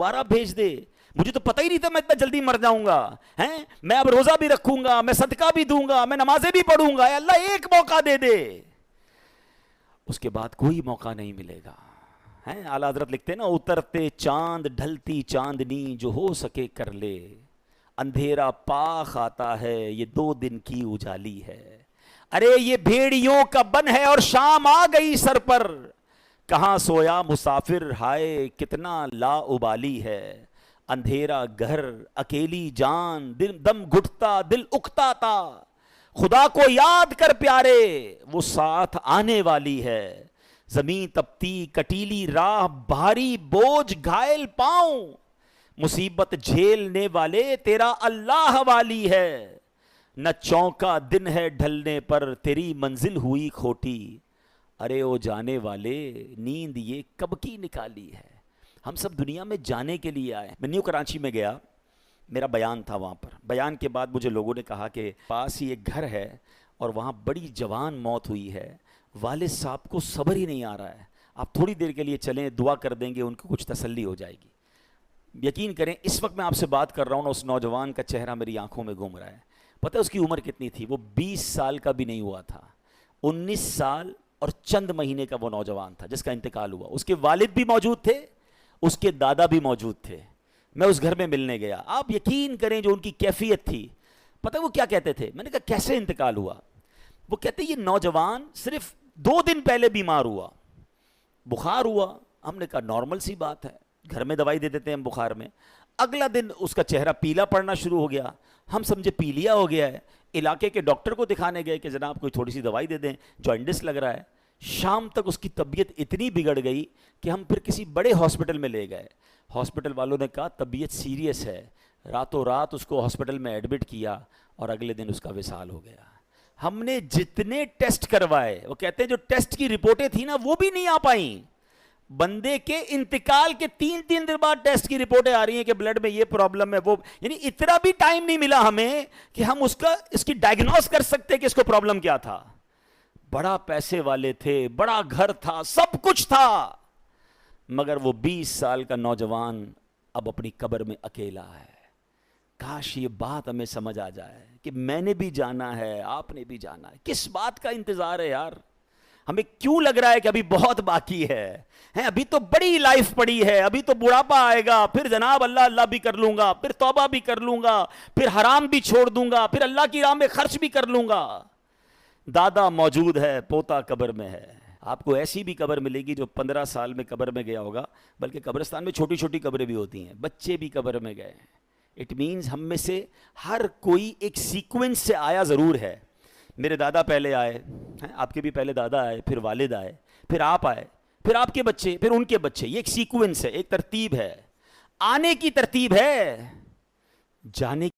دوبارہ بھیج دے. مجھے تو پتہ ہی نہیں تھا میں اتنا جلدی مر جاؤں گا. میں اب روزہ بھی رکھوں گا, میں صدقہ بھی دوں گا, میں نمازیں بھی پڑھوں گا. اے اللہ ایک موقع دے دے. اس کے بعد کوئی موقع نہیں ملے گا. اعلیٰ حضرت لکھتے ہیں نا, اترتے چاند ڈھلتی چاندنی جو ہو سکے کر لے, اندھیرا پاک آتا ہے یہ 2 دن کی اجالی ہے. ارے یہ بھیڑیوں کا بن ہے اور شام آ گئی سر پر, کہاں سویا مسافر ہائے کتنا لا ابالی ہے. اندھیرا گھر اکیلی جان دم گھٹتا دل اکتا تھا, خدا کو یاد کر پیارے وہ ساتھ آنے والی ہے. زمین تپتی کٹیلی راہ بھاری بوجھ گھائل پاؤں, مصیبت جھیلنے والے تیرا اللہ والی ہے. نہ چونکا دن ہے ڈھلنے پر تیری منزل ہوئی کھوٹی. ارے او جانے والے نیند یہ کب کی نکالی ہے. ہم سب دنیا میں جانے کے لیے آئے. میں نیو کراچی میں گیا, میرا بیان تھا وہاں پر. بیان کے بعد مجھے لوگوں نے کہا کہ پاس ہی ایک گھر ہے اور وہاں بڑی جوان موت ہوئی ہے, والد صاحب کو صبر ہی نہیں آ رہا ہے, آپ تھوڑی دیر کے لیے چلیں, دعا کر دیں گے, ان کو کچھ تسلی ہو جائے گی. یقین کریں اس وقت میں آپ سے بات کر رہا ہوں نا, اس نوجوان کا چہرہ میری آنکھوں میں گھوم رہا ہے. پتہ ہے اس کی عمر کتنی تھی؟ وہ 20 سال کا بھی نہیں ہوا تھا. 19 سال اور چند مہینے کا وہ نوجوان تھا جس کا انتقال ہوا. اس کے والد بھی موجود تھے, اس کے دادا بھی موجود تھے. میں اس گھر میں ملنے گیا. آپ یقین کریں جو ان کی کیفیت تھی, پتہ ہے وہ کیا کہتے تھے؟ میں نے کہا کیسے انتقال ہوا؟ وہ کہتے یہ نوجوان صرف 2 دن پہلے بیمار ہوا, بخار ہوا. ہم نے کہا نارمل سی بات ہے, گھر میں دوائی دے دیتے ہیں ہم بخار میں. اگلا دن اس کا چہرہ پیلا پڑنا شروع ہو گیا. ہم سمجھے پیلیا ہو گیا ہے. علاقے کے ڈاکٹر کو دکھانے گئے کہ جناب کوئی تھوڑی سی دوائی دے دیں, جوائنٹس لگ رہا ہے. شام تک اس کی طبیعت اتنی بگڑ گئی کہ ہم پھر کسی بڑے ہاسپٹل میں لے گئے. ہاسپٹل والوں نے کہا طبیعت سیریس ہے. راتوں رات اس کو ہاسپٹل میں ایڈمٹ کیا اور اگلے دن اس کا وصال ہو گیا. ہم نے جتنے ٹیسٹ کروائے, وہ کہتے ہیں جو ٹیسٹ کی رپورٹیں تھیں نا وہ بھی نہیں آ پائیں. بندے کے انتقال کے 3 دن بعد ٹیسٹ کی رپورٹیں آ رہی ہیں کہ بلڈ میں یہ پرابلم ہے, وہ یعنی اتنا بھی ٹائم نہیں ملا ہمیں کہ ہم اس کی ڈائگنوز کر سکتے کہ اس کو پرابلم کیا تھا. بڑا پیسے والے تھے, بڑا گھر تھا, سب کچھ تھا, مگر وہ 20 سال کا نوجوان اب اپنی قبر میں اکیلا ہے. کاش یہ بات ہمیں سمجھ آ جائے کہ میں نے بھی جانا ہے, آپ نے بھی جانا ہے. کس بات کا انتظار ہے یار؟ ہمیں کیوں لگ رہا ہے کہ ابھی بہت باقی ہے؟ ابھی تو بڑی لائف پڑی ہے, ابھی تو بڑھاپا آئے گا, پھر جناب اللہ اللہ بھی کر لوں گا, پھر توبہ بھی کر لوں گا, پھر حرام بھی چھوڑ دوں گا, پھر اللہ کی راہ میں خرچ بھی کر لوں گا. دادا موجود ہے, پوتا قبر میں ہے. آپ کو ایسی بھی قبر ملے گی جو 15 سال میں قبر میں گیا ہوگا, بلکہ قبرستان میں چھوٹی چھوٹی قبریں بھی ہوتی ہیں, بچے بھی قبر میں گئے. اٹ مینز ہم میں سے ہر کوئی ایک سیکوینس سے آیا ضرور ہے. میرے دادا پہلے آئے, آپ کے بھی پہلے دادا آئے, پھر والد آئے, پھر آپ آئے, پھر آپ کے بچے, پھر ان کے بچے. یہ ایک سیکوینس ہے, ایک ترتیب ہے. آنے کی ترتیب ہے, جانے